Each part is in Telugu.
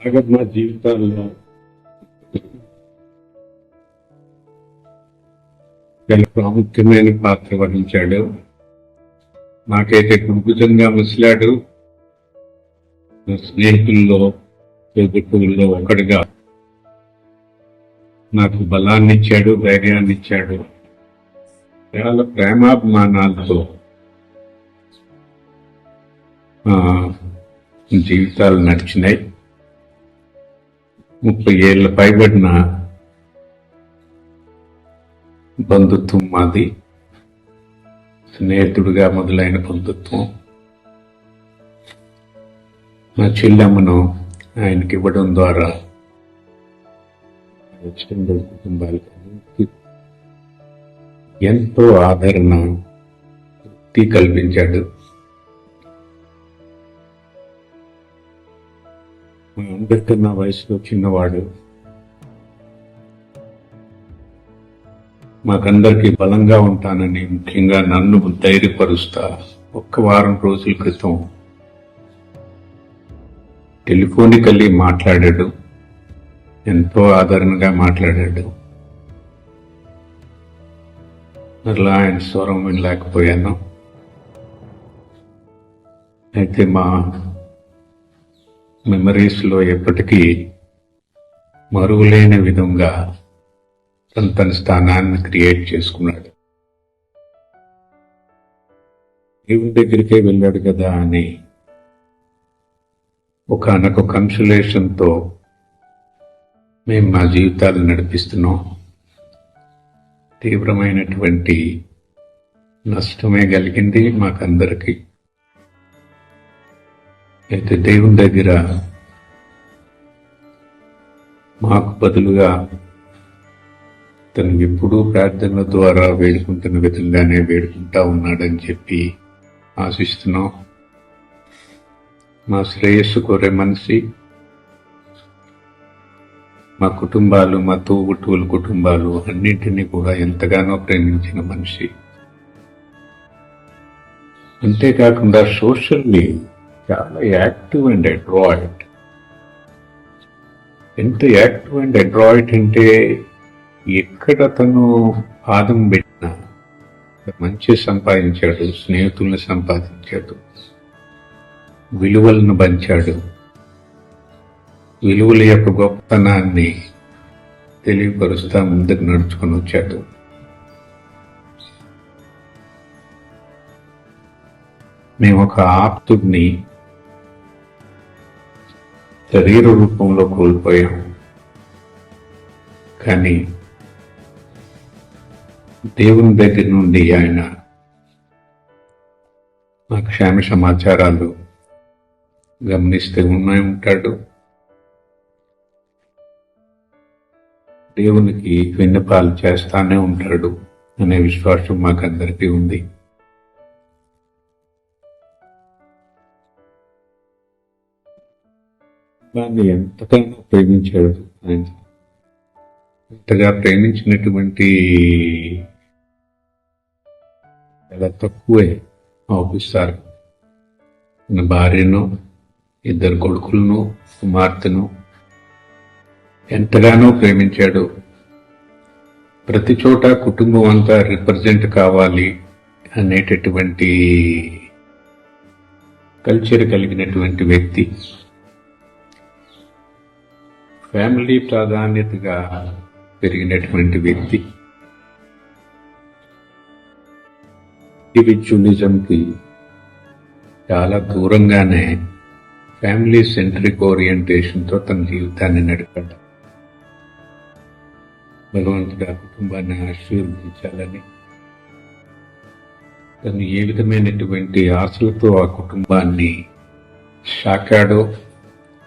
అలాగే మా జీవితాల్లో చాలా ప్రాముఖ్యమైన పాత్ర వహించాడు. నాకైతే కుటుంబంగా ముసిలాడు. నా స్నేహితుల్లో తోబుట్టువుల్లో ఒకటిగా నాకు బలాన్ని ఇచ్చాడు, ధైర్యాన్ని ఇచ్చాడు. చాలా ప్రేమాభిమానాలతో జీవితాలు నడిచినాయి. 30 ఏళ్ళ పైబడిన బంధుత్వం మాది. స్నేహితుడిగా మొదలైన బంధుత్వం. నా చెల్లెమ్మను ఆయనకి ఇవ్వడం ద్వారా ఎక్స్టెండెడ్ కుటుంబాలకి ఎంతో ఆదరణ, తృప్తి కల్పించాడు. మా అందరికన్నా వయసులో చిన్నవాడు. మాకందరికి బలంగా ఉంటానని, ముఖ్యంగా నన్ను ధైర్యపరుస్తా ఒక్క వారం రోజుల క్రితం టెలిఫోనికల్లీ మాట్లాడాడు. ఎంతో ఆదరణగా మాట్లాడాడు. అలా ఆయన స్వరం వినలేకపోయాను. అయితే మా మెమరీస్లో ఎప్పటికీ మరువలేని విధంగా తన స్థానాన్ని క్రియేట్ చేసుకున్నాడు. దేవుని దగ్గరికే వెళ్ళాడు కదా అని ఒకనొక కన్సులేషన్తో మేము మా జీవితాలు నడిపిస్తున్నాం. తీవ్రమైనటువంటి నష్టమే కలిగింది మాకందరికి. అయితే దేవుని దగ్గర మాకు బదులుగా తను ఎప్పుడూ ప్రార్థనల ద్వారా వేడుకుంటున్న విధంగానే వేడుకుంటా ఉన్నాడని చెప్పి ఆశిస్తున్నాం. మా శ్రేయస్సు కోరే మనిషి, మా కుటుంబాలు, మా తోబుట్టువుల కుటుంబాలు అన్నింటినీ కూడా ఎంతగానో ప్రేమించిన మనిషి. అంతేకాకుండా సోషల్లీ చాలా యాక్టివ్ అండ్ అడ్రాయిడ్. ఎంత యాక్టివ్ అండ్ అడ్రాయిడ్ అంటే ఎక్కడ తను పాదం పెట్టినా మంచి సంపాదించాడు, స్నేహితుల్ని సంపాదించాడు, విలువలను పంచాడు, విలువల యొక్క గొప్పతనాన్ని తెలియపరుస్తా ముందుకు నడుచుకొని వచ్చాడు. మేము ఒక ఆప్తుడిని శరీర రూపంలో కోల్పోయాం. కానీ దేవుని దగ్గర నుండి ఆయన మా క్షేమ సమాచారాలు గమనిస్తూ ఉంటాడు. దేవునికి విన్నపాలు చేస్తానే ఉంటాడు అనే విశ్వాసం మాకందరికీ ఉంది. దాన్ని ఎంతగానో ప్రేమించాడు ఆయన. అంతగా ప్రేమించినటువంటి చాలా తక్కువే ఆఫీసారు. తన భార్యను, 2 కొడుకులను, కుమార్తెను ఎంతగానో ప్రేమించాడు. ప్రతి చోట కుటుంబం అంతా రిప్రజెంట్ కావాలి అనేటటువంటి కల్చర్ కలిగినటువంటి వ్యక్తి. ఫ్యామిలీ ప్రాధాన్యతగా పెరిగినటువంటి వ్యక్తి. ఇండివిజువలిజంకి చాలా దూరంగానే ఫ్యామిలీ సెంట్రిక్ ఓరియంటేషన్తో తన జీవితాన్ని నడిపాడు. భగవంతుడు ఆ కుటుంబాన్ని ఆశీర్వదించాలని, తను ఏ విధమైనటువంటి ఆశలతో ఆ కుటుంబాన్ని సాకాడో,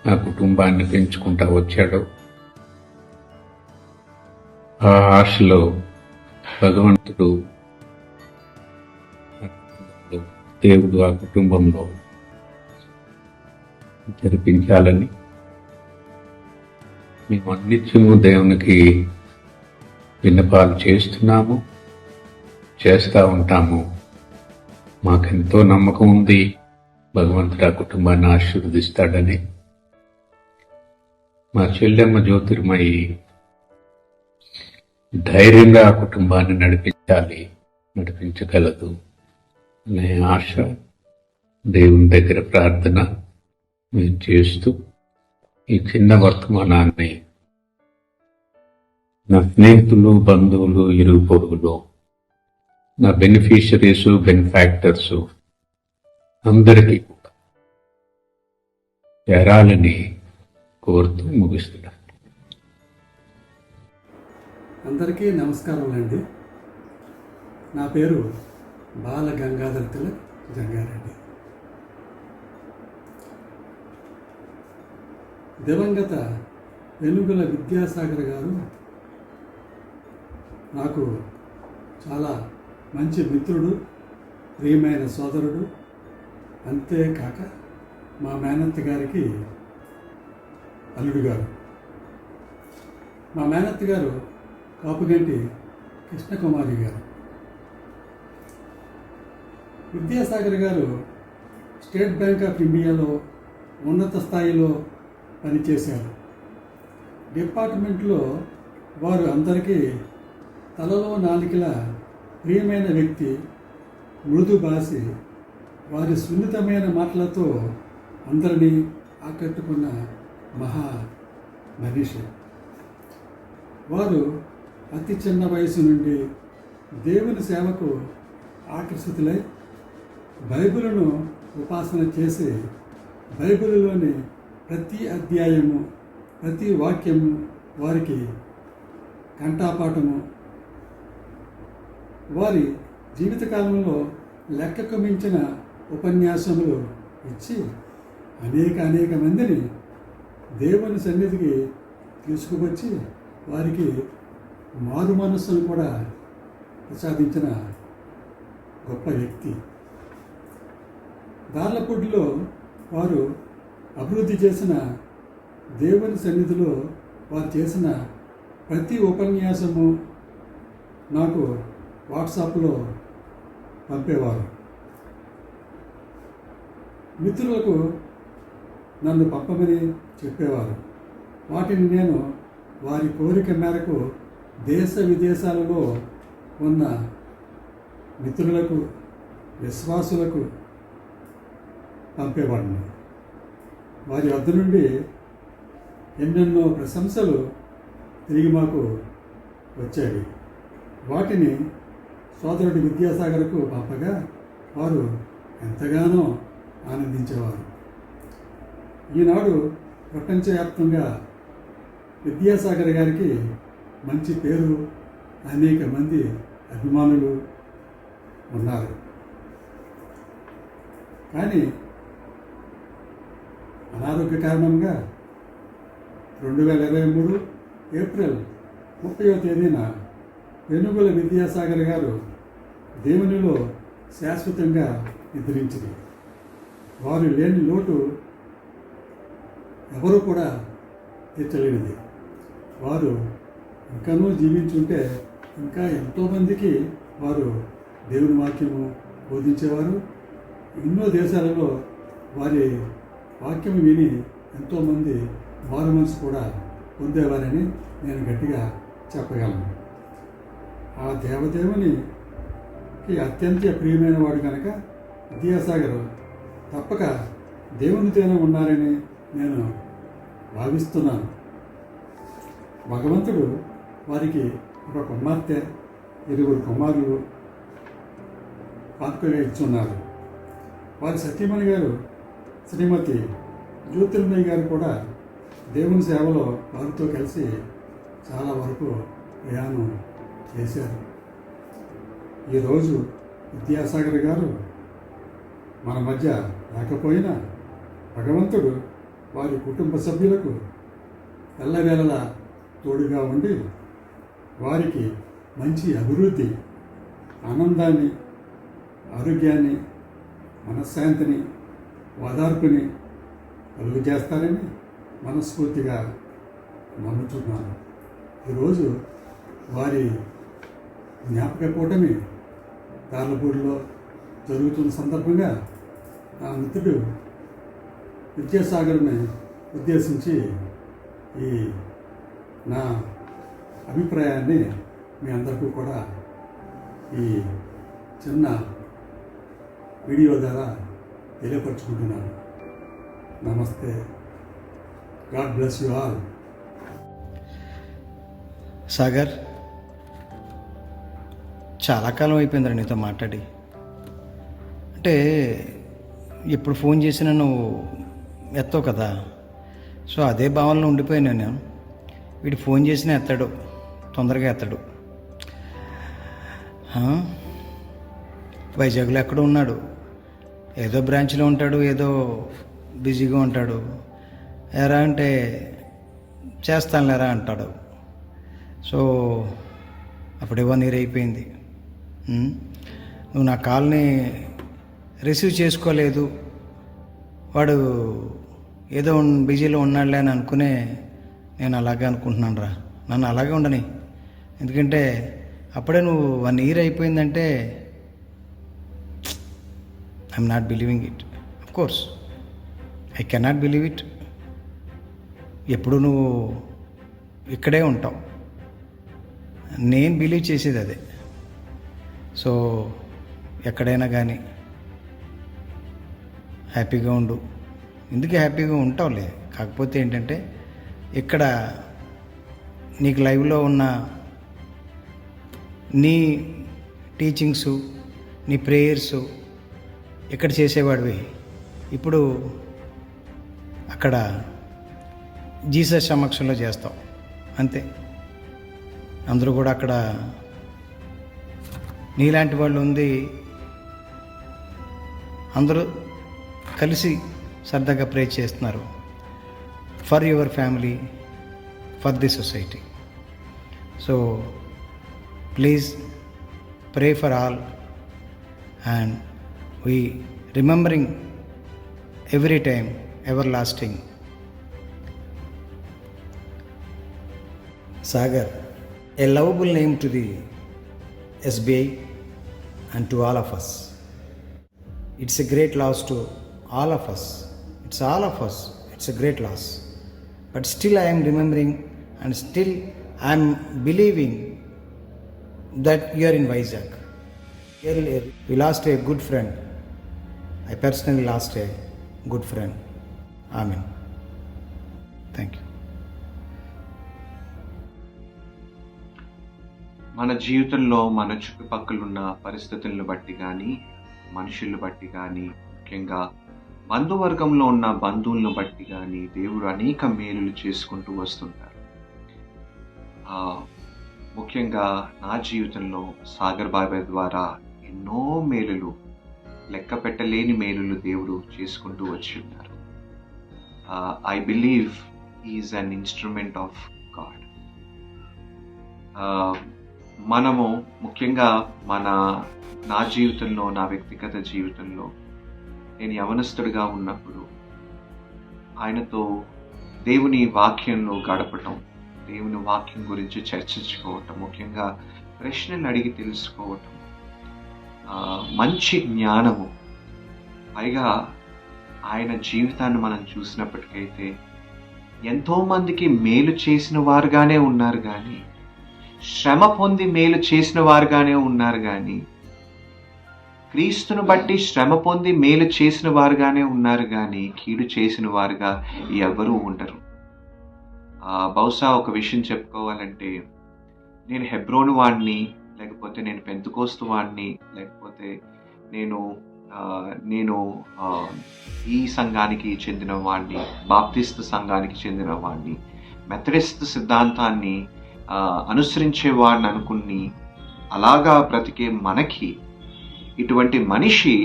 ఆ కుటుంబాన్ని పెంచుకుంటా వచ్చాడో, ఆ ఆశలో భగవంతుడు, దేవుడు ఆ కుటుంబంలో జరిపించాలని మేము అన్నిత్యము దేవునికి విన్నపాలు చేస్తున్నాము, చేస్తూ ఉంటాము. మాకెంతో నమ్మకం ఉంది భగవంతుడు ఆ కుటుంబాన్ని ఆశీర్వదిస్తాడని. మా చెల్లెమ్మ జ్యోతిర్మయి ధైర్యంగా ఆ కుటుంబాన్ని నడిపించగలదు అనే ఆశ, దేవుని దగ్గర ప్రార్థన మేము చేస్తూ ఈ చిన్న వర్తమానాన్ని నా స్నేహితులు, బంధువులు, ఇరుగు పొరుగులు, నా బెనిఫిషరీస్, బెనిఫాక్టర్స్ అందరికీ కూడా చేరాలని కోరుతూ ముగిస్తున్నాను. అందరికీ నమస్కారములండి. నా పేరు బాల గంగాధర్ తిలక్ జంగారెడ్డి. దివంగత వెనుగుల విద్యాసాగర్ గారు నాకు చాలా మంచి మిత్రుడు, ప్రియమైన సోదరుడు. అంతేకాక మా మేనత్త గారికి అల్లుడు గారు. మా మేనత్త గారు కాపుగంటి కృష్ణకుమారి గారు. విద్యాసాగర్ గారు స్టేట్ బ్యాంక్ ఆఫ్ ఇండియాలో ఉన్నత స్థాయిలో పనిచేశారు. డిపార్ట్మెంట్లో వారు అందరికీ తలలో నాలికల ప్రియమైన వ్యక్తి, మృదు భాషి. వారి సున్నితమైన మాటలతో అందరినీ ఆకట్టుకున్న మహా మనిషి. వారు అతి చిన్న వయసు నుండి దేవుని సేవకు ఆకర్షితులై బైబిలును ఉపాసన చేసి బైబిలులోని ప్రతి అధ్యాయము, ప్రతి వాక్యము వారికి కంఠాపాఠము. వారి జీవితకాలంలో లెక్కకు మించిన ఉపన్యాసములు ఇచ్చి అనేక మందిని దేవుని సన్నిధికి తీసుకువచ్చి వారికి మారు మనస్సును కూడా ప్రసాదించిన గొప్ప వ్యక్తి. దార్లపూడిలో వారు అభివృద్ధి చేసిన దేవుని సన్నిధిలో వారు చేసిన ప్రతి ఉపన్యాసము నాకు వాట్సాప్లో పంపేవారు. మిత్రులకు నన్ను పంపమని చెప్పేవారు. వాటిని నేను వారి కోరిక మేరకు దేశ విదేశాలలో ఉన్న మిత్రులకు, విశ్వాసులకు పంపేవాడిని. వారి వద్ద నుండి ఎన్నెన్నో ప్రశంసలు తిరిగి మాకు వచ్చేవి. వాటిని సోదరుడు విద్యాసాగర్కు పంపగా వారు ఎంతగానో ఆనందించేవారు. ఈనాడు ప్రపంచవ్యాప్తంగా విద్యాసాగర్ గారికి మంచి పేరు, అనేక మంది అభిమానులు ఉన్నారు. కానీ అనారోగ్య కారణంగా 2023 ఏప్రిల్ 30వ తేదీన వెనుగుల విద్యాసాగర్ గారు దేవునిలో శాశ్వతంగా నిద్రించింది. వారు లేని లోటు ఎవరు కూడా తీర్చలేనిది. వారు ఇంకనూ జీవించుంటే ఇంకా ఎంతోమందికి వారు దేవుని వాక్యము బోధించేవారు. ఎన్నో దేశాలలో వారి వాక్యం విని ఎంతోమంది మారు మనసు కూడా పొందేవారని నేను గట్టిగా చెప్పగలను. ఆ దేవదేవునికి అత్యంత ప్రియమైన వాడు కనుక విద్యాసాగర్ తప్పక దేవునితోనే ఉన్నారని నేను భావిస్తున్నాను. భగవంతుడు వారికి ఒక కుమార్తె, 2 కుమారులు కానుకగా ఇచ్చున్నారు. వారి సతీమణి గారు శ్రీమతి జ్యోతిర్మయి గారు కూడా దేవుని సేవలో వారితో కలిసి చాలా వరకు ప్రయాణం చేశారు. ఈరోజు విద్యాసాగర్ గారు మన మధ్య లేకపోయినా భగవంతుడు వారి కుటుంబ సభ్యులకు ఎల్లవేళలా తోడుగా ఉండి వారికి మంచి అభివృద్ధి, ఆనందాన్ని, ఆరోగ్యాన్ని, మనశ్శాంతిని, ఓదార్పుని కలుగు చేస్తారని మనస్ఫూర్తిగా నమ్ముతున్నాను. ఈరోజు వారి జ్ఞాపక కూటమి దార్లపూడిలో జరుగుతున్న సందర్భంగా నా మిత్రుడు విద్యాసాగర్ని ఉద్దేశించి ఈ నా అభిప్రాయాన్ని మీ అందరికీ కూడా ఈ చిన్న వీడియో ద్వారా తెలియపరుచుకుంటున్నాను. నమస్తే. God bless you all. Sagar, చాలా కాలం అయిపోయిందిరా నీతో మాట్లాడి. అంటే ఎప్పుడు ఫోన్ చేసినా నువ్వు ఎత్తవు కదా, సో అదే భావనలో ఉండిపోయాను నేను. వీడు ఫోన్ చేసినా ఎత్తాడు, తొందరగా ఎత్తాడు. వైజాగ్లో ఎక్కడో ఉన్నాడు, ఏదో బ్రాంచ్లో ఉంటాడు, ఏదో బిజీగా ఉంటాడు. ఎరా అంటే చేస్తానులేరా అంటాడు. సో అప్పుడే 1 year అయిపోయింది. నువ్వు నా కాల్ని రిసీవ్ చేసుకోలేదు, వాడు ఏదో బిజీలో ఉన్నాడులే అని అనుకునే నేను అలాగే అనుకుంటున్నాను రా. నన్ను అలాగే ఉండని, ఎందుకంటే అప్పుడే నువ్వు 1 year అయిపోయిందంటే I'm not believing it. Of course I cannot believe it. ఎప్పుడు నువ్వు ఇక్కడే ఉంటావు, నేను బిలీవ్ చేసేది అదే. సో ఎక్కడైనా కానీ హ్యాపీగా ఉండు. ఎందుకు హ్యాపీగా ఉంటావులే, కాకపోతే ఏంటంటే ఇక్కడ నీకు లైవ్లో ఉన్న నీ టీచింగ్సు, నీ ప్రేయర్సు ఇక్కడ చేసేవాడివి, ఇప్పుడు అక్కడ జీసస్ సమక్షంలో చేస్తావు అంతే. అందరూ కూడా అక్కడ నీలాంటి వాళ్ళు ఉంది, అందరూ కలిసి సరదాగా ప్రే చేస్తున్నారు for your family, for the society. So please pray for all and we remembering every time everlasting. Sagar, a lovable name to the SBI and to all of us. It's a great loss to all of us. It's all of us. It's a great loss. But still I am remembering and still I am believing that you are in Vizag. We lost a good friend. I personally lost a good friend. Amen. Thank you. మన జీవితంలో మన చుట్టుపక్కల ఉన్న పరిస్థితులను బట్టి కానీ, మనుషులను బట్టి కానీ, ముఖ్యంగా బంధువర్గంలో ఉన్న బంధువులను బట్టి కానీ దేవుడు అనేక మేలులు చేసుకుంటూ వస్తుంటారు. ముఖ్యంగా నా జీవితంలో సాగర్ బాబాయ్ ద్వారా ఎన్నో మేలులు, లెక్క పెట్టలేని మేలులు దేవుడు చేసుకుంటూ వచ్చి ఉన్నారు. I believe is an instrument of God. మనము ముఖ్యంగా నా జీవితంలో, నా వ్యక్తిగత జీవితంలో నేను యవనస్తుడిగా ఉన్నప్పుడు ఆయనతో దేవుని వాక్యంలో గడపటం, దేవుని వాక్యం గురించి చర్చించుకోవటం, ముఖ్యంగా ప్రశ్నలు అడిగి తెలుసుకోవటం, మంచి జ్ఞానము, పైగా ఆయన జీవితాన్ని మనం చూసినప్పటికైతే ఎంతోమందికి మేలు చేసిన వారుగానే ఉన్నారు కానీ, శ్రమ పొంది మేలు చేసిన వారుగానే ఉన్నారు కానీ, క్రీస్తును బట్టి శ్రమ పొంది మేలు చేసిన వారుగానే ఉన్నారు కానీ కీడు చేసిన వారుగా ఎవరూ ఉండరు. బహుశా ఒక విషయం చెప్పుకోవాలంటే, నేను హెబ్రోను వాడిని, లేకపోతే నేను పెంతెకోస్తు వాడిని, లేకపోతే నేను ఈ సంఘానికి చెందిన వాడిని, బాప్టిస్ట్ సంఘానికి చెందిన వాడిని, మెథడిస్ట్ సిద్ధాంతాన్ని అనుసరించేవాడిని అనుకుని అలాగా బ్రతికే మనకి, ఇటువంటి మనిషి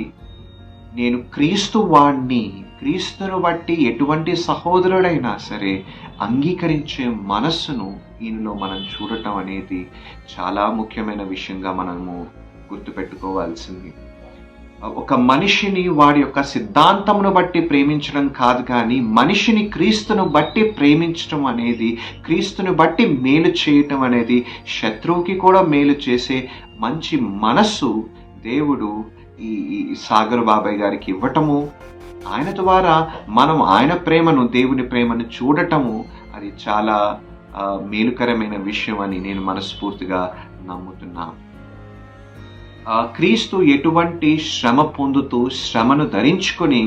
నేను క్రీస్తు వాడిని, క్రీస్తును బట్టి ఎటువంటి సహోదరుడైనా సరే అంగీకరించే మనస్సును ఈయనలో మనం చూడటం అనేది చాలా ముఖ్యమైన విషయంగా మనము గుర్తుపెట్టుకోవాల్సింది. ఒక మనిషిని వాడి యొక్క సిద్ధాంతమును బట్టి ప్రేమించడం కాదు, కానీ మనిషిని క్రీస్తును బట్టి ప్రేమించడం అనేది, క్రీస్తును బట్టి మేలు చేయటం అనేది, శత్రువుకి కూడా మేలు చేసే మంచి మనస్సు దేవుడు ఈ సాగర్ బాబాయ్ గారికి ఇవ్వటము, ఆయన ద్వారా మనం ఆయన ప్రేమను, దేవుని ప్రేమను చూడటము, అది చాలా మేలుకరమైన విషయం అని నేను మనస్ఫూర్తిగా నమ్ముతున్నాను. క్రీస్తు ఎటువంటి శ్రమ పొందుతూ శ్రమను ధరించుకొని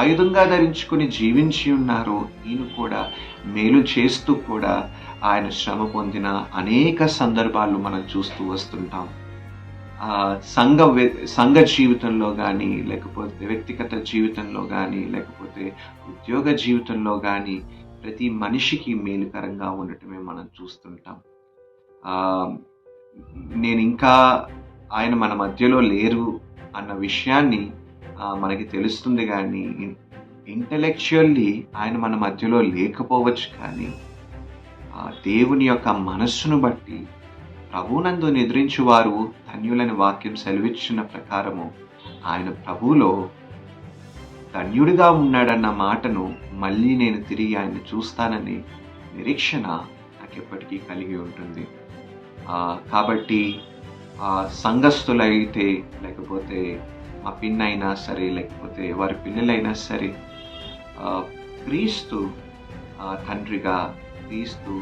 ఆయుధంగా ధరించుకొని జీవించి ఉన్నారు. ఈయన కూడా మేలు చేస్తూ కూడా ఆయన శ్రమ పొందిన అనేక సందర్భాలు మనం చూస్తూ వస్తుంటాం. సంఘ జీవితంలో కానీ, లేకపోతే వ్యక్తిగత జీవితంలో కానీ, లేకపోతే ఉద్యోగ జీవితంలో కానీ ప్రతి మనిషికి మేలుకరంగా ఉండటమే మనం చూస్తుంటాం. నేను ఇంకా ఆయన మన మధ్యలో లేరు అన్న విషయాన్ని మనకి తెలుస్తుంది, కానీ ఇంటలెక్చువల్లీ ఆయన మన మధ్యలో లేకపోవచ్చు. కానీ దేవుని యొక్క మనస్సును బట్టి ప్రభువునందు నిద్రించు వారు ధన్యులని వాక్యం సెలవిచ్చిన ప్రకారము ఆయన ప్రభువులో ధన్యుడిగా ఉన్నాడన్న మాటను మళ్ళీ నేను తిరిగి ఆయన చూస్తానని నిరీక్షణ నాకు ఎప్పటికీ కలిగి ఉంటుంది. కాబట్టి సంఘస్థులైతే, లేకపోతే మా పిన్నైనా సరే, లేకపోతే వారి పిల్లలైనా సరే, క్రీస్తు తండ్రిగా, క్రీస్తు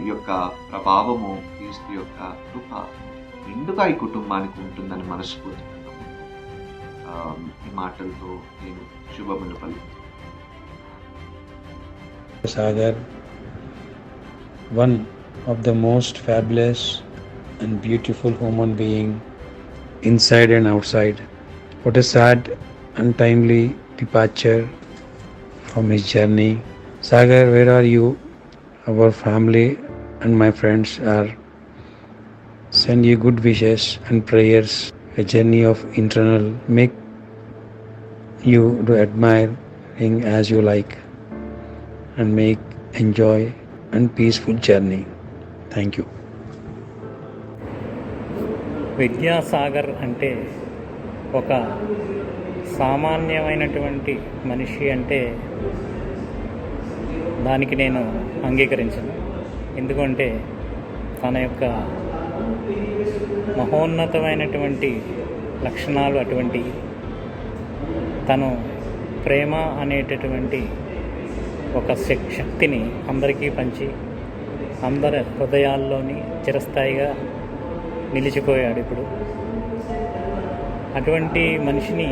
యొక్క ప్రభావము, క్రీస్తు యొక్క కృప నిండుగా ఈ కుటుంబానికి ఉంటుందని మనస్ఫూర్తిగా ఈ మాటలతో నేను శుభములు పలుకుతున్నాను. Sagar, one of the most fabulous and beautiful human being inside and outside. What a sad, untimely departure from his journey. Sagar, where are you? Our family and my friends are send you good wishes and prayers. A journey of internal make you to admiring as you like and make enjoy and peaceful journey. Thank you. Vidyasagar అంటే ఒక సామాన్యమైనటువంటి మనిషి అంటే దానికి నేను అంగీకరించను. ఎందుకంటే తన యొక్క మహోన్నతమైనటువంటి లక్షణాలు అటువంటి. తను ప్రేమ అనేటటువంటి ఒక శక్తిని అందరికీ పంచి అందరి హృదయాల్లోని చిరస్థాయిగా నిలిచిపోయాడు. ఇప్పుడు అటువంటి మనిషిని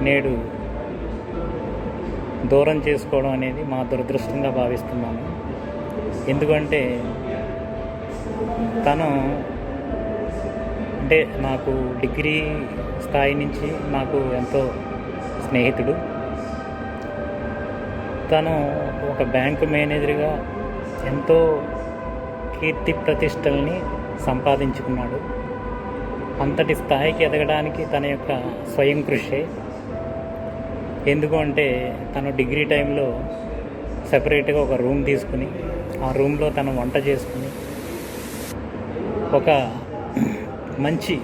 నేడు దూరం చేసుకోవడం అనేది మా దురదృష్టంగా భావిస్తున్నాను. ఎందుకంటే తను అంటే నాకు డిగ్రీ స్థాయి నుంచి నాకు ఎంతో స్నేహితుడు. తను ఒక బ్యాంకు మేనేజర్గా ఎంతో కీర్తి ప్రతిష్టల్ని సంపాదించుకున్నాడు. అంతటి స్థాయికి ఎదగడానికి తన యొక్క స్వయం కృషి. ఎందుకు అంటే తను డిగ్రీ టైంలో సపరేట్గా ఒక రూమ్ తీసుకుని ఆ రూమ్లో తను వంట చేసుకుని ఒక మంచి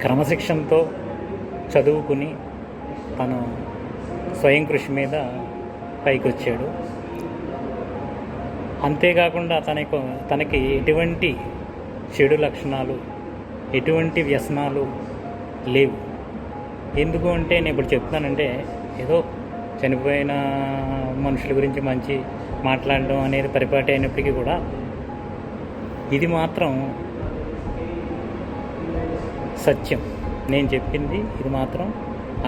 క్రమశిక్షణతో చదువుకుని తను స్వయం కృషి మీద పైకి వచ్చాడు. అంతేకాకుండా తనకి ఎటువంటి చెడు లక్షణాలు, ఎటువంటి వ్యసనాలు లేవు. ఎందుకు అంటే నేను ఇప్పుడు చెప్తున్నానంటే ఏదో చనిపోయిన మనుషుల గురించి మంచి మాట్లాడడం అనేది పరిపాటి అయినప్పటికీ కూడా ఇది మాత్రం సత్యం. నేను చెప్పింది ఇది మాత్రం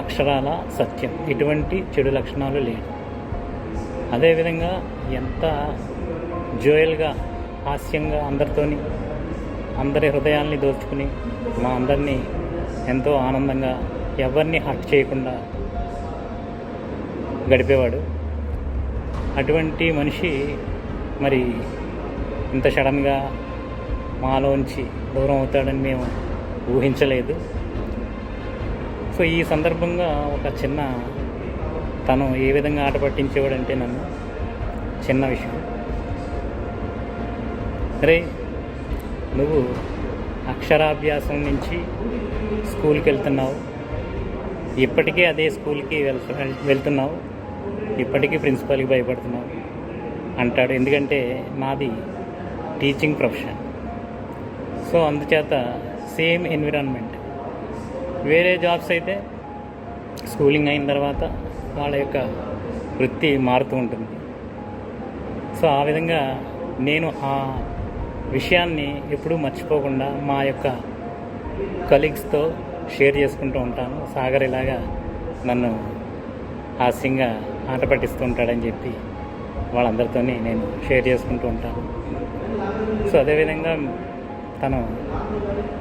అక్షరాల సత్యం. ఎటువంటి చెడు లక్షణాలు లేవు. అదేవిధంగా ఎంత జోయల్గా, హాస్యంగా అందరితోని అందరి హృదయాల్ని దోచుకుని మా అందరినీ ఎంతో ఆనందంగా ఎవరిని హర్ట్ చేయకుండా గడిపేవాడు. అటువంటి మనిషి మరి ఇంత సడన్గా మాలోంచి దూరం అవుతాడని మేము ఊహించలేదు. సో ఈ సందర్భంగా ఒక చిన్న తను ఏ విధంగా ఆట పట్టించేవాడంటే నన్ను చిన్న విషయం, అరే నువ్వు అక్షరాభ్యాసం నుంచి స్కూల్కి వెళ్తున్నావు, ఇప్పటికీ అదే స్కూల్కి వెళ్తున్నావు, ఇప్పటికీ ప్రిన్సిపాల్కి భయపడుతున్నావు అంటాడు. ఎందుకంటే నాది టీచింగ్ ప్రొఫెషన్. సో అందుచేత సేమ్ ఎన్విరాన్మెంట్. వేరే జాబ్స్ అయితే స్కూలింగ్ అయిన తర్వాత వాళ్ళ యొక్క వృత్తి మారుతూ ఉంటుంది. సో ఆ విధంగా నేను ఆ విషయాన్ని ఎప్పుడూ మర్చిపోకుండా మా యొక్క కలీగ్స్తో షేర్ చేసుకుంటూ ఉంటాను. సాగర్ ఇలాగా నన్ను హాస్యంగా ఆట పట్టిస్తూ ఉంటాడని చెప్పి వాళ్ళందరితో నేను షేర్ చేసుకుంటూ ఉంటాను. సో అదేవిధంగా తను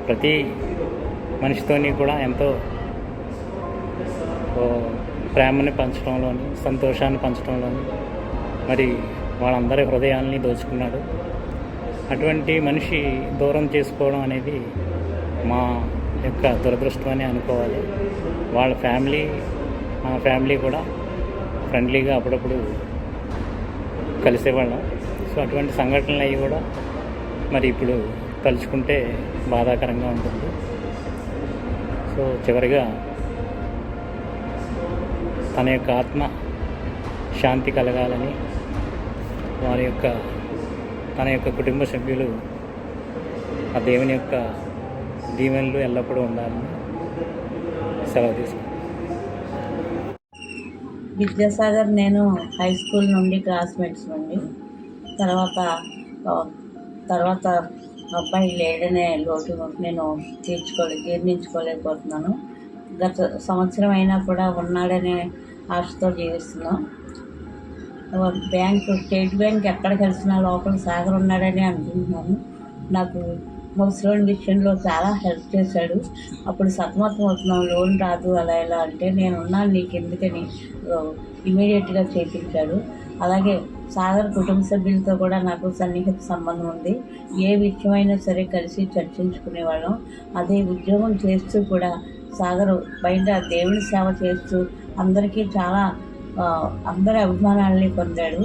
ప్రతి మనిషితోని కూడా ఎంతో ప్రేమని పంచడంలోని, సంతోషాన్ని పంచడంలోని మరి వాళ్ళందరి హృదయాల్ని దోచుకున్నాడు. అటువంటి మనిషి దూరం చేసుకోవడం అనేది మా యొక్క దురదృష్టం అని అనుకోవాలి. వాళ్ళ ఫ్యామిలీ, మా ఫ్యామిలీ కూడా ఫ్రెండ్లీగా అప్పుడప్పుడు కలిసేవాళ్ళం. సో అటువంటి సంఘటనలు అవి కూడా మరి ఇప్పుడు తలుచుకుంటే బాధాకరంగా ఉంటుంది. సో చివరిగా తన యొక్క ఆత్మ శాంతి కలగాలని, తన యొక్క కుటుంబ సభ్యులు ఆ దేవుని యొక్క దీవెనలు ఎల్లప్పుడూ ఉండాలని సెలవు తీసుకుంటాను. విద్యాసాగర్ నేను హై స్కూల్ నుండి క్లాస్మేట్స్ నుండి తర్వాత అబ్బాయి లేడనే లోటు నేను జీర్ణించుకోలేకపోతున్నాను. గత సంవత్సరం అయినా కూడా ఉన్నాడనే ఆశతో జీవిస్తున్నాం. స్టేట్ బ్యాంక్ ఎక్కడ కలిసినా లోపల సాగర్ ఉన్నాడని అనుకుంటున్నాను. నాకు హౌస్ లోన్ విషయంలో చాలా హెల్ప్ చేశాడు. అప్పుడు సతమతం అవుతున్నాం, లోన్ రాదు అలా ఇలా అంటే నేను ఉన్నాను నీకు ఎందుకని ఇమీడియట్గా చేయించాడు. అలాగే సాగర్ కుటుంబ సభ్యులతో కూడా నాకు సన్నిహిత సంబంధం ఉంది. ఏ విషయమైనా సరే కలిసి చర్చించుకునేవాళ్ళం. అదే ఉద్యోగం చేస్తూ కూడా సాగర్ బయట దేవుని సేవ చేస్తూ అందరికీ చాలా అందరి అభిమానాలని పొందాడు.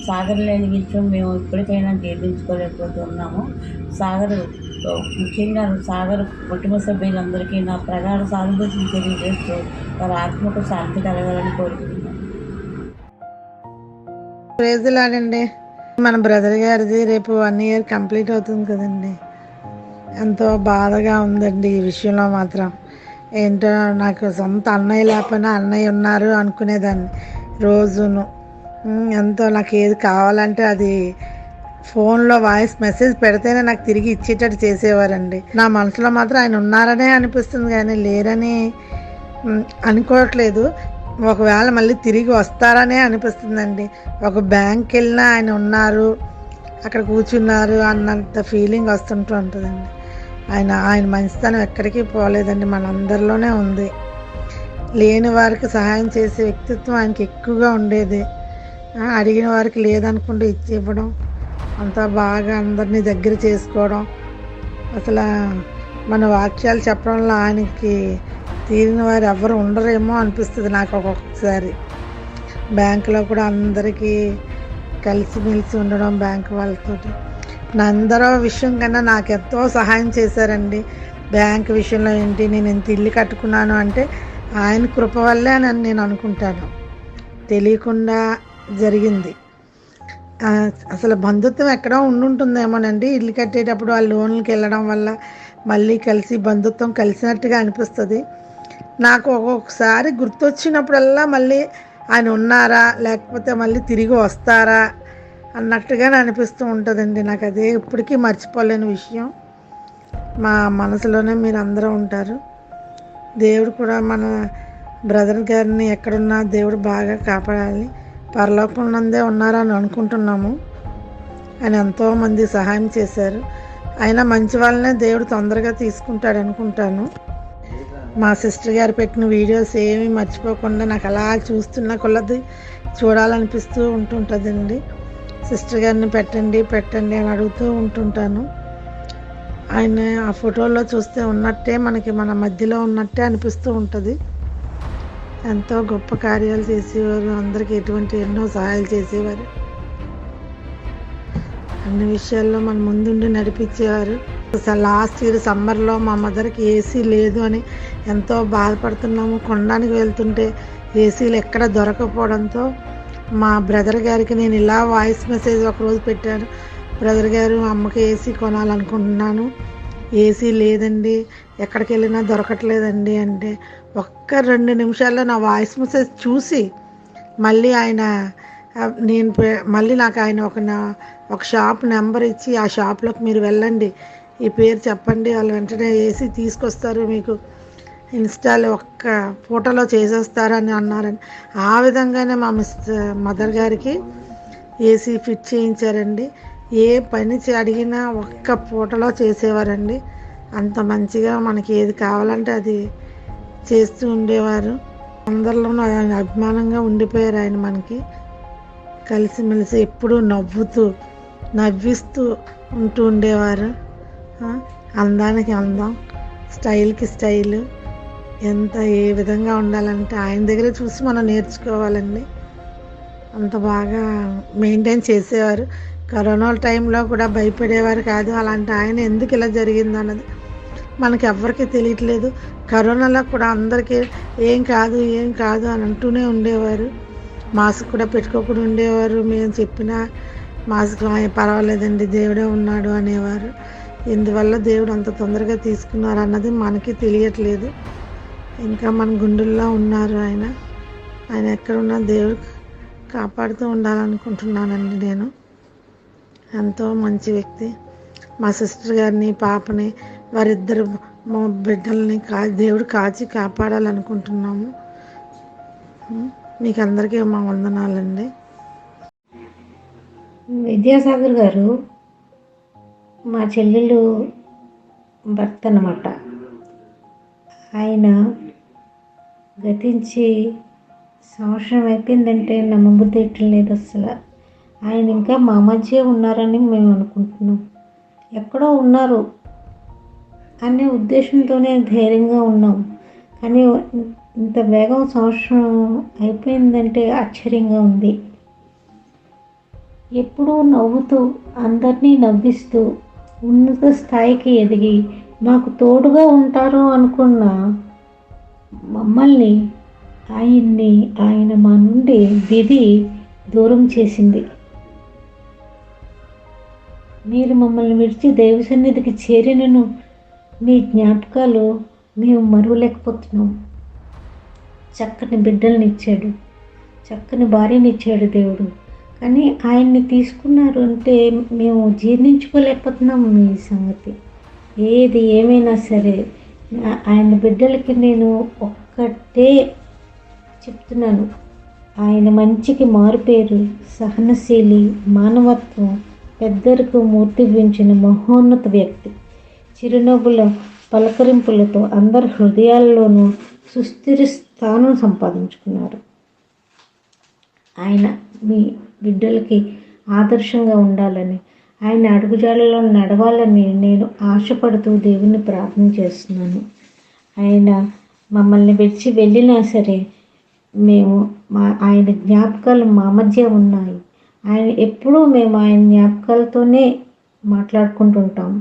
సాగర్ లేని విషయం మేము ఇప్పటికైనా జీర్ణించుకోలేకపోతున్నాము. ముఖ్యంగా సాగర్ కుటుంబ సభ్యులందరికీ నా ప్రగాఢ సానుభూతిని తెలియజేస్తూ వారి ఆత్మకు శాంతి కలగాలని కోరుకుంటున్నాను. ప్రేజులాడండి. మన బ్రదర్ గారిది రేపు 1 year కంప్లీట్ అవుతుంది కదండి. ఎంతో బాధగా ఉందండి ఈ విషయంలో మాత్రం. ఏంటో నాకు సొంత అన్నయ్య లేకపోయినా అన్నయ్య ఉన్నారు అనుకునేదాన్ని రోజును. ఎంతో నాకు ఏది కావాలంటే అది ఫోన్లో వాయిస్ మెసేజ్ పెడితేనే నాకు తిరిగి ఇచ్చేటట్టు చేసేవారండి. నా మనసులో మాత్రం ఆయన ఉన్నారనే అనిపిస్తుంది కానీ లేరని అనుకోవట్లేదు. ఒకవేళ మళ్ళీ తిరిగి వస్తారనే అనిపిస్తుందండి. ఒక బ్యాంక్కి వెళ్ళినా ఆయన ఉన్నారు, అక్కడ కూర్చున్నారు అన్నంత ఫీలింగ్ వస్తుంటూ ఉంటుందండి. ఆయన మంచితనం ఎక్కడికి పోలేదండి, మనందరిలోనే ఉంది. లేని వారికి సహాయం చేసే వ్యక్తిత్వం ఆయనకి ఎక్కువగా ఉండేది. అడిగిన వారికి లేదనుకుంటూ ఇచ్చి ఇవ్వడం, అంతా బాగా అందరినీ దగ్గర చేసుకోవడం. అసలు మన వాక్యాలు చెప్పడంలో ఆయనకి తీరిన వారు ఎవరు ఉండరేమో అనిపిస్తుంది నాకు ఒక్కొక్కసారి. బ్యాంకులో కూడా అందరికీ కలిసిమెలిసి ఉండడం, బ్యాంకు వాళ్ళతో అందరూ విషయం కన్నా నాకు ఎంతో సహాయం చేశారండి. బ్యాంక్ విషయంలో ఏంటి, నేను ఇంత ఇల్లు కట్టుకున్నాను అంటే ఆయన కృప వల్లే అని నేను అనుకుంటాను. తెలియకుండా జరిగింది. అసలు బంధుత్వం ఎక్కడో ఉండుంటుందేమోనండి. ఇల్లు కట్టేటప్పుడు ఆ లోన్లకి వెళ్ళడం వల్ల మళ్ళీ కలిసి బంధుత్వం కలిసినట్టుగా అనిపిస్తుంది నాకు. ఒక్కొక్కసారి గుర్తొచ్చినప్పుడల్లా మళ్ళీ ఆయన ఉన్నారా లేకపోతే మళ్ళీ తిరిగి వస్తారా అన్నట్టుగానే అనిపిస్తూ ఉంటుందండి నాకు. అదే ఇప్పటికీ మర్చిపోలేని విషయం. మా మనసులోనే మీరు అందరూ ఉంటారు. దేవుడు కూడా మన బ్రదర్ గారిని ఎక్కడున్నా దేవుడు బాగా కాపాడాలి. పరలోకంలోనే ఉన్నారని అనుకుంటున్నాము. ఆయన ఎంతోమంది సహాయం చేశారు. అయినా మంచి వాళ్ళనే దేవుడు తొందరగా తీసుకుంటాడు అనుకుంటాను. మా సిస్టర్ గారు పెట్టిన వీడియోస్ ఏమీ మర్చిపోకుండా నాకు అలా చూస్తున్న కొలది చూడాలనిపిస్తూ ఉంటుంటుందండి. సిస్టర్ గారిని పెట్టండి అని అడుగుతూ ఉంటుంటాను. ఆయన ఆ ఫోటోలో చూస్తే ఉన్నట్టే మనకి మన మధ్యలో ఉన్నట్టే అనిపిస్తూ ఉంటుంది. ఎంతో గొప్ప కార్యాలు చేసేవారు, అందరికీ ఎన్నో సహాయాలు చేసేవారు, అన్ని విషయాల్లో మన ముందుండి నడిపించేవారు. లాస్ట్ ఇయర్ సమ్మర్లో మా మదర్కి ఏసీ లేదు అని ఎంతో బాధపడుతున్నాము. కొనడానికి వెళ్తుంటే ఏసీలు ఎక్కడ దొరకపోవడంతో మా బ్రదర్ గారికి నేను ఇలా వాయిస్ మెసేజ్ ఒకరోజు పెట్టాను. బ్రదర్ గారు, అమ్మకి ఏసీ కొనాలనుకుంటున్నాను, ఏసీ లేదండి, ఎక్కడికి వెళ్ళినా దొరకట్లేదండి అంటే 2 నిమిషాల్లో నా వాయిస్ మెసేజ్ చూసి మళ్ళీ ఆయన మళ్ళీ నాకు ఆయన ఒక షాప్ నెంబర్ ఇచ్చి ఆ షాప్లోకి మీరు వెళ్ళండి, ఈ పేరు చెప్పండి, వాళ్ళు వెంటనే వేసి తీసుకొస్తారు, మీకు ఇన్స్టాలో ఒక్క ఫోటోలో చేసేస్తారని అన్నారని. ఆ విధంగానే మా మదర్ గారికి ఏసీ ఫిట్ చేయించారండి. ఏ పని అడిగినా ఒక్క ఫోటోలో చేసేవారండి. అంత మంచిగా మనకి ఏది కావాలంటే అది చేస్తూ ఉండేవారు. అందరిలోనూ ఆయన అభిమానంగా ఉండిపోయారు. ఆయన మనకి కలిసిమెలిసి ఎప్పుడూ నవ్విస్తూ ఉంటూ ఉండేవారు. అందానికి అందం, స్టైల్కి స్టైలు, ఏ విధంగా ఉండాలంటే ఆయన దగ్గర చూసి మనం నేర్చుకోవాలండి. అంత బాగా మెయింటైన్ చేసేవారు. కరోనా టైంలో కూడా భయపడేవారు కాదు. అలాంటి ఆయన ఎందుకు ఇలా జరిగింది అన్నది మనకి ఎవ్వరికీ తెలియట్లేదు. కరోనాలో కూడా అందరికీ ఏం కాదు అని అంటూనే ఉండేవారు. మాస్క్ కూడా పెట్టుకోకుండా ఉండేవారు. మేము చెప్పినా మాస్క్ పర్వాలేదండి, దేవుడే ఉన్నాడు అనేవారు. ఇందువల్ల దేవుడు అంత తొందరగా తీసుకున్నారు అన్నది మనకి తెలియట్లేదు. ఇంకా మన గుండెల్లో ఉన్నారు ఆయన. ఆయన ఎక్కడున్నా దేవుడు కాపాడుతూ ఉండాలనుకుంటున్నానండి నేను. ఎంతో మంచి వ్యక్తి. మా సిస్టర్ గారిని, పాపని, వారిద్దరు మా బిడ్డల్ని దేవుడు కాచి కాపాడాలనుకుంటున్నాము. మీకు అందరికీ మా వందనాలండి. విద్యాసాగర్ గారు మా చెల్లెలు భర్త అన్నమాట. ఆయన గతించి సంవత్సరం అయిపోయిందంటే నమ్మబుద్ధి లేదు అసలు. ఆయన ఇంకా మా మధ్య ఉన్నారని మేము అనుకుంటున్నాం. ఎక్కడో ఉన్నారు అనే ఉద్దేశంతోనే ధైర్యంగా ఉన్నాం. కానీ ఇంత వేగం సంవత్సరం అయిపోయిందంటే ఆశ్చర్యంగా ఉంది. ఎప్పుడూ నవ్వుతూ, అందరినీ నవ్విస్తూ, ఉన్నత స్థాయికి ఎదిగి మాకు తోడుగా ఉంటారు అనుకున్న మమ్మల్ని ఆయన మా నుండి విధి దూరం చేసింది. మీరు మమ్మల్ని విడిచి దైవ సన్నిధికి చేరినను మీ జ్ఞాపకాలు మేము మరువలేకపోతున్నాం. చక్కని బిడ్డల్ని ఇచ్చాడు, చక్కని భార్యని ఇచ్చాడు దేవుడు. కానీ ఆయన్ని తీసుకున్నారు అంటే మేము జీర్ణించుకోలేకపోతున్నాము మీ సంగతి. ఏది ఏమైనా సరే ఆయన బిడ్డలకి నేను ఒక్కటే చెప్తున్నాను, ఆయన మంచికి మారుపేరు, సహనశీలి, మానవత్వం, పెద్దలకు మూర్తి పెంచిన మహోన్నత వ్యక్తి. చిరునవ్వుల పలకరింపులతో అందరి హృదయాల్లోనూ సుస్థిర స్థానం సంపాదించుకున్నారు. ఆయన మీ బిడ్డలకి ఆదర్శంగా ఉండాలని, ఆయన అడుగుజాడలో నడవాలని నేను ఆశపడుతూ దేవుని ప్రార్థన చేస్తున్నాను. ఆయన మమ్మల్ని విడిచి వెళ్ళినా సరే ఆయన జ్ఞాపకాలు మా మధ్య ఉన్నాయి. ఎప్పుడూ మేము ఆయన జ్ఞాపకాలతోనే మాట్లాడుకుంటుంటాం.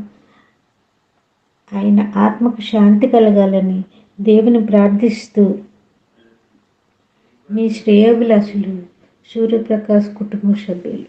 ఆయన ఆత్మకు శాంతి కలగాలని దేవుని ప్రార్థిస్తూ మీ శ్రేయోభిలాషులు, సూర్యప్రకాష్ కుటుంబ సభ్యులు.